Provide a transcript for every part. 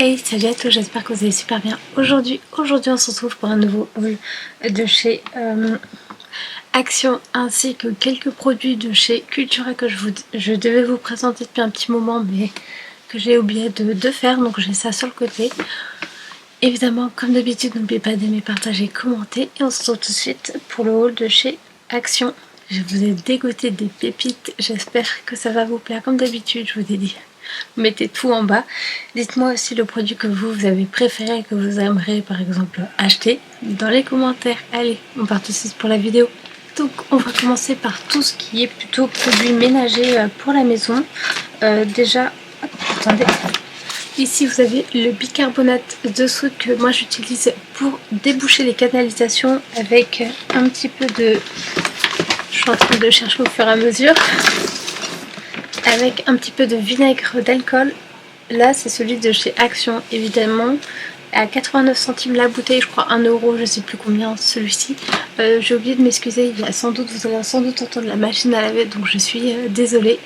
Hey, salut à tous, j'espère que vous allez super bien. Aujourd'hui on se retrouve pour un nouveau haul de chez Action, ainsi que quelques produits de chez Cultura que je devais vous présenter depuis un petit moment, mais que j'ai oublié de faire, donc j'ai ça sur le côté. Évidemment, comme d'habitude, n'oubliez pas d'aimer, partager, commenter, et on se retrouve tout de suite pour le haul de chez Action. Je vous ai dégoté des pépites, j'espère que ça va vous plaire comme d'habitude, je vous ai dit. Mettez tout en bas. Dites-moi aussi le produit que vous avez préféré, que vous aimeriez par exemple acheter dans les commentaires. Allez, on part tout de suite pour la vidéo. Donc on va commencer par tout ce qui est plutôt produits ménagers pour la maison. Déjà, attendez. Ici vous avez le bicarbonate de soude que moi j'utilise pour déboucher les canalisations avec un petit peu de... Je suis en train de chercher au fur et à mesure. Avec un petit peu de vinaigre d'alcool. Là c'est celui de chez Action évidemment, à 89 centimes la bouteille, je crois 1 euro, je sais plus combien celui-ci. J'ai oublié de m'excuser, il y a vous allez sans doute entendre la machine à laver, donc je suis désolée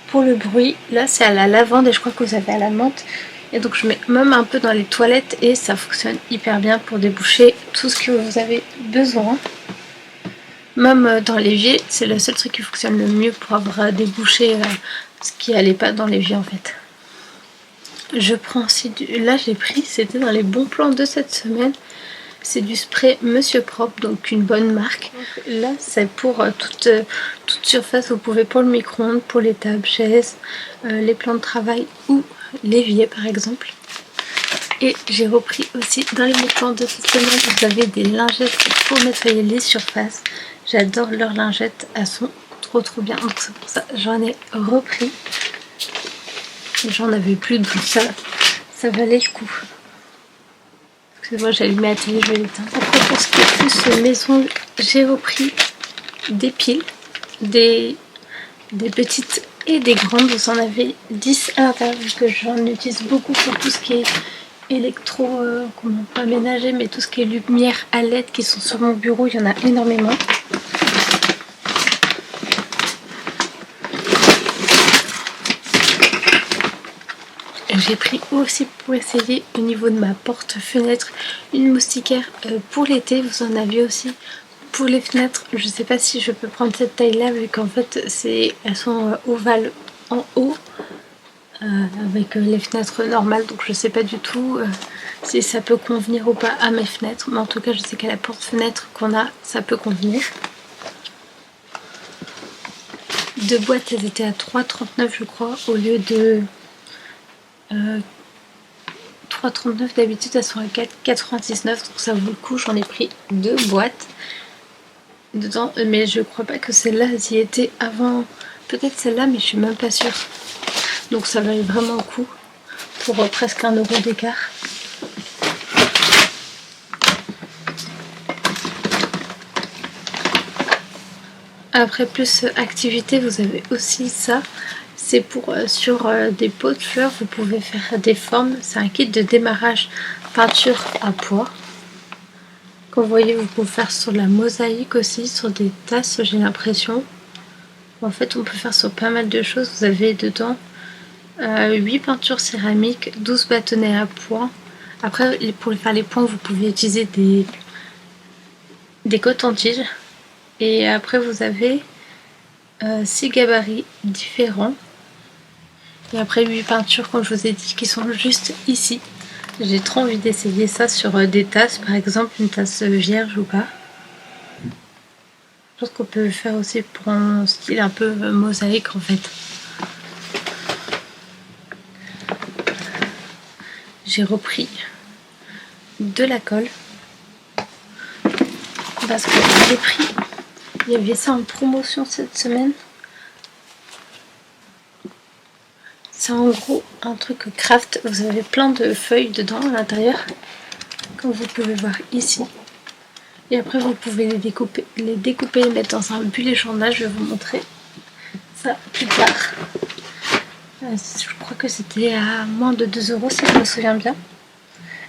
pour le bruit. Là c'est à la lavande et je crois que vous avez à la menthe, et donc je mets même un peu dans les toilettes et ça fonctionne hyper bien pour déboucher tout ce que vous avez besoin. Même dans l'évier, c'est le seul truc qui fonctionne le mieux pour avoir débouché ce qui n'allait pas dans l'évier en fait. Je prends aussi là j'ai pris, c'était dans les bons plans de cette semaine, c'est du spray Monsieur Propre, donc une bonne marque. Là c'est pour toute surface, vous pouvez pour le micro-ondes, pour les tables, chaises, les plans de travail ou l'évier par exemple. Et j'ai repris aussi dans les bons plans de cette semaine, vous avez des lingettes pour nettoyer les surfaces. J'adore leurs lingettes, elles sont trop bien, donc c'est pour ça j'en ai repris. J'en avais plus, donc ça valait le coup. Excusez-moi, j'ai allumé la télé, je vais l'éteindre. Après, pour ce qui est plus maison, j'ai repris des piles, des petites et des grandes. Vous en avez 10 à l'intérieur, vu que j'en utilise beaucoup pour tout ce qui est électro, comment pas aménager, mais tout ce qui est lumière à LED qui sont sur mon bureau, il y en a énormément. J'ai pris aussi pour essayer au niveau de ma porte-fenêtre une moustiquaire pour l'été. Vous en avez aussi pour les fenêtres. Je sais pas si je peux prendre cette taille là, vu qu'en fait elles sont ovales en haut avec les fenêtres normales, donc je sais pas du tout si ça peut convenir ou pas à mes fenêtres, mais en tout cas je sais qu'à la porte-fenêtre qu'on a, ça peut convenir. Deux boîtes, elles étaient à 3,39 je crois, au lieu de 3,39 d'habitude, elles sont à 4,99, donc ça vaut le coup. J'en ai pris deux boîtes dedans, mais je crois pas que celle-là y était avant. Peut-être celle-là, mais je suis même pas sûre. Donc ça valait vraiment le coup pour presque 1 euro d'écart. Après, plus activité, vous avez aussi ça. C'est pour sur des pots de fleurs, vous pouvez faire des formes. C'est un kit de démarrage peinture à pois. Comme vous voyez, vous pouvez faire sur la mosaïque aussi, sur des tasses, j'ai l'impression. En fait, on peut faire sur pas mal de choses. Vous avez dedans 8 peintures céramiques, 12 bâtonnets à pois. Après, pour faire les points, vous pouvez utiliser des cotons-tiges. Et après, vous avez 6 gabarits différents. Et après 8 peintures, comme je vous ai dit, qui sont juste ici. J'ai trop envie d'essayer ça sur des tasses, par exemple une tasse vierge ou pas. Je pense qu'on peut le faire aussi pour un style un peu mosaïque en fait. J'ai repris de la colle parce que j'ai pris, il y avait ça en promotion cette semaine. C'est en gros un truc craft, vous avez plein de feuilles dedans à l'intérieur, comme vous pouvez voir ici. Et après vous pouvez les découper, les mettre dans un bulle échandage. Je vais vous montrer ça plus tard. Je crois que c'était à moins de 2 euros si je me souviens bien.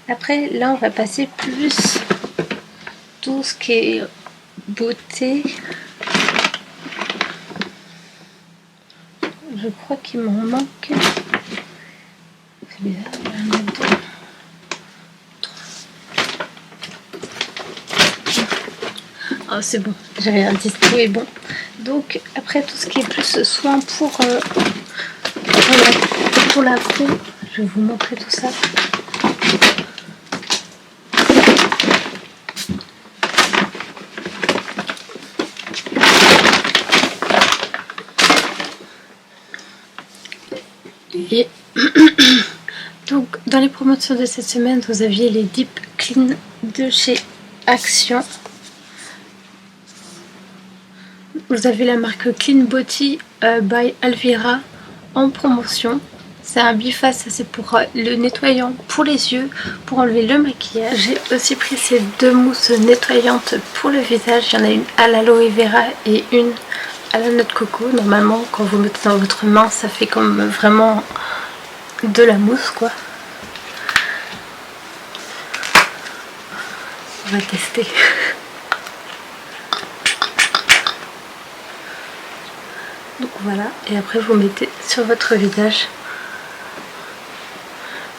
Après là on va passer plus tout ce qui est beauté. Je crois qu'il m'en manque. C'est bizarre, Ah, c'est bon, j'ai rien dit, tout est bon. Donc après tout ce qui est plus soin pour la peau, je vais vous montrer tout ça. Et donc dans les promotions de cette semaine, vous aviez les Deep Clean de chez Action. Vous avez la marque Clean Body by Alvira en promotion. C'est un biface, c'est pour le nettoyant pour les yeux, pour enlever le maquillage. J'ai aussi pris ces deux mousses nettoyantes pour le visage. Il y en a une à l'aloe vera et une à la noix de coco. Normalement, quand vous mettez dans votre main, ça fait comme vraiment de la mousse, quoi. On va tester. Donc voilà, et après vous mettez sur votre visage.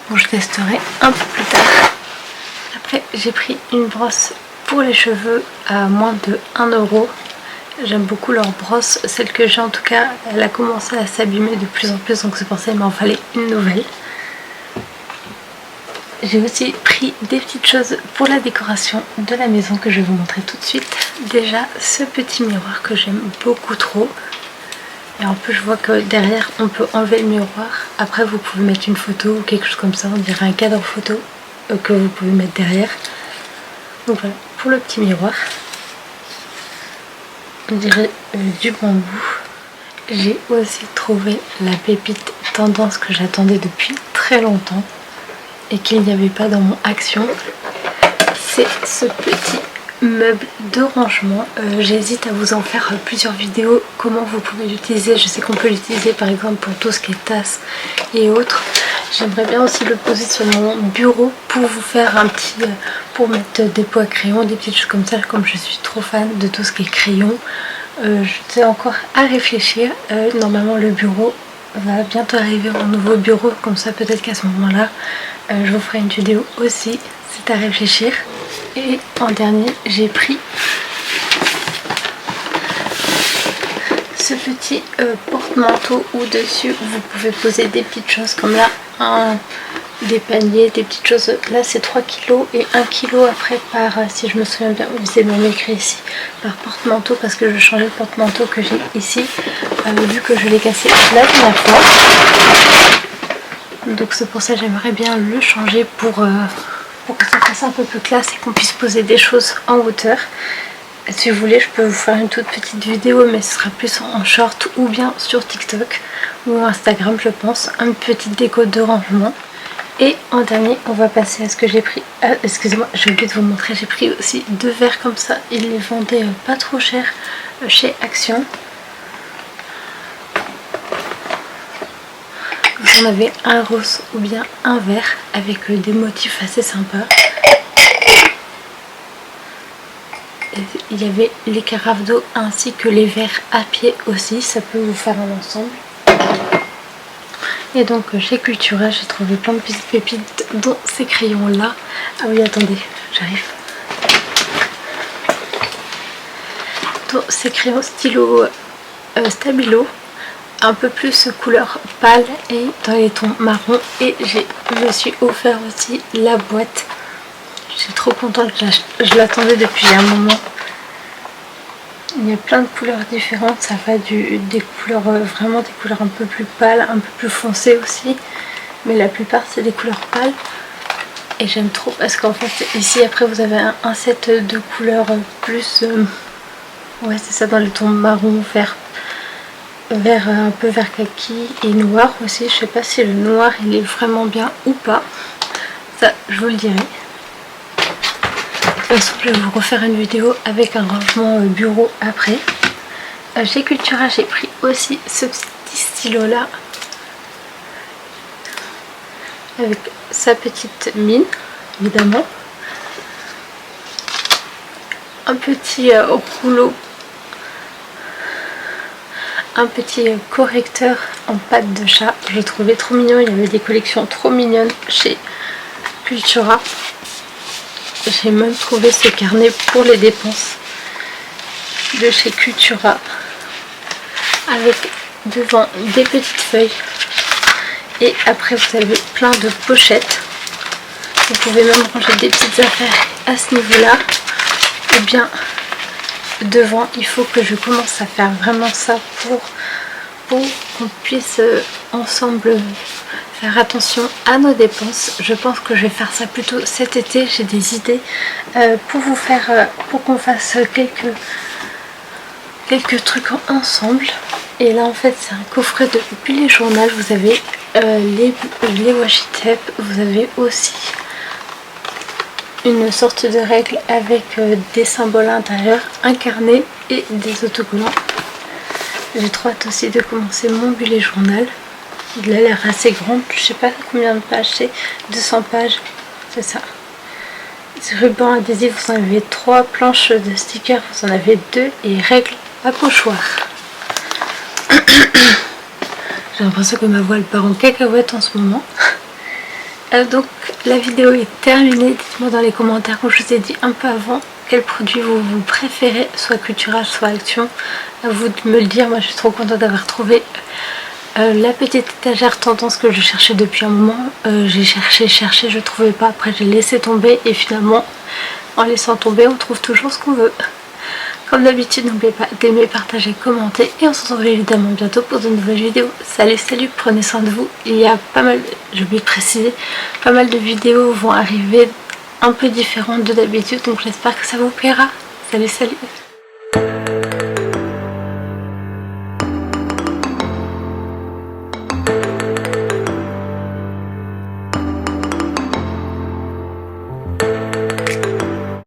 Bon, je testerai un peu plus tard. Après, j'ai pris une brosse pour les cheveux à moins de 1 €. J'aime beaucoup leur brosse, celle que j'ai en tout cas, elle a commencé à s'abîmer de plus en plus, donc c'est pour ça qu'il m'en fallait une nouvelle. J'ai aussi pris des petites choses pour la décoration de la maison que je vais vous montrer tout de suite. Déjà, ce petit miroir que j'aime beaucoup trop. Et en plus je vois que derrière on peut enlever le miroir. Après vous pouvez mettre une photo ou quelque chose comme ça, on dirait un cadre photo que vous pouvez mettre derrière. Donc voilà, pour le petit miroir. On dirait du bambou. J'ai aussi trouvé la pépite tendance que j'attendais depuis très longtemps et qu'il n'y avait pas dans mon Action. C'est ce petit meuble de rangement. J'hésite à vous en faire plusieurs vidéos, comment vous pouvez l'utiliser. Je sais qu'on peut l'utiliser par exemple pour tout ce qui est tasses et autres. J'aimerais bien aussi le poser sur mon bureau pour vous faire un petit, pour mettre des pots à crayon, des petites choses comme ça, comme je suis trop fan de tout ce qui est crayon. Je suis encore à réfléchir. Normalement le bureau va bientôt arriver, mon nouveau bureau, comme ça peut-être qu'à ce moment là je vous ferai une vidéo aussi. C'est à réfléchir. Et en dernier, j'ai pris ce petit porte-manteau où dessus vous pouvez poser des petites choses comme là, des paniers, des petites choses. Là c'est 3 kg et 1 kg après par, si je me souviens bien, c'est bien écrit ici, par porte-manteau, parce que je changeais le porte-manteau que j'ai ici, vu que je l'ai cassé la dernière fois. Donc c'est pour ça que j'aimerais bien le changer pour que ça fasse un peu plus classe et qu'on puisse poser des choses en hauteur. Si vous voulez, je peux vous faire une toute petite vidéo, mais ce sera plus en short ou bien sur TikTok ou Instagram, je pense. Une petite déco de rangement. Et en dernier, on va passer à ce que j'ai pris. Excusez-moi, j'ai oublié de vous montrer. J'ai pris aussi 2 verres comme ça. Ils les vendaient pas trop cher chez Action. Vous en avez un rose ou bien un vert avec des motifs assez sympas. Et il y avait les carafes d'eau ainsi que les verres à pied aussi, ça peut vous faire un ensemble. Et donc chez Cultura, j'ai trouvé plein de petites pépites dont ces crayons là. Ah oui, attendez, j'arrive. Dont ces crayons stylo Stabilo, un peu plus couleur pâle et dans les tons marron. Et je me suis offert aussi la boîte. Je suis trop contente, je l'attendais depuis un moment. Il y a plein de couleurs différentes, ça va des couleurs, vraiment des couleurs un peu plus pâles, un peu plus foncées aussi. Mais la plupart c'est des couleurs pâles. Et j'aime trop parce qu'en fait ici après vous avez un set de couleurs plus... ouais c'est ça, dans les tons marron, vert, un peu vert kaki et noir aussi. Je sais pas si le noir il est vraiment bien ou pas. Ça je vous le dirai. De toute façon, je vais vous refaire une vidéo avec un rangement bureau après. Chez Cultura, j'ai pris aussi ce petit stylo là avec sa petite mine, évidemment. Un petit rouleau, un petit correcteur en pâte de chat. Je le trouvais trop mignon. Il y avait des collections trop mignonnes chez Cultura. J'ai même trouvé ce carnet pour les dépenses. de chez Cultura avec devant des petites feuilles et après vous avez plein de pochettes. Vous pouvez même ranger des petites affaires à ce niveau là. Et bien devant il faut que je commence à faire vraiment ça pour qu'on puisse ensemble faire attention à nos dépenses. Je pense que je vais faire ça plutôt cet été. J'ai des idées pour vous faire pour qu'on fasse quelques trucs ensemble. Et là en fait c'est un coffret de bullet journal. Vous avez les washi tape, vous avez aussi une sorte de règle avec des symboles à l'intérieur, un carnet et des autocollants. J'ai trop hâte aussi de commencer mon bullet journal. Il a l'air assez grand, je sais pas combien de pages c'est, 200 pages, c'est ça. Ce ruban adhésif, vous en avez 3, planches de stickers, vous en avez 2 et règles à pochoir. J'ai l'impression que ma voix elle part en cacahuète en ce moment. Donc la vidéo est terminée. Dites-moi dans les commentaires, comme je vous ai dit un peu avant, quel produit vous préférez, soit Cultura, soit Action. À vous de me le dire. Moi je suis trop contente d'avoir trouvé la petite étagère tendance que je cherchais depuis un moment. J'ai cherché, je trouvais pas. Après j'ai laissé tomber et finalement en laissant tomber on trouve toujours ce qu'on veut. Comme d'habitude, n'oubliez pas d'aimer, partager, commenter et on se retrouve évidemment bientôt pour de nouvelles vidéos. Salut, prenez soin de vous. Il y a pas mal, j'ai oublié de préciser, pas mal de vidéos vont arriver un peu différentes de d'habitude, donc j'espère que ça vous plaira. Salut.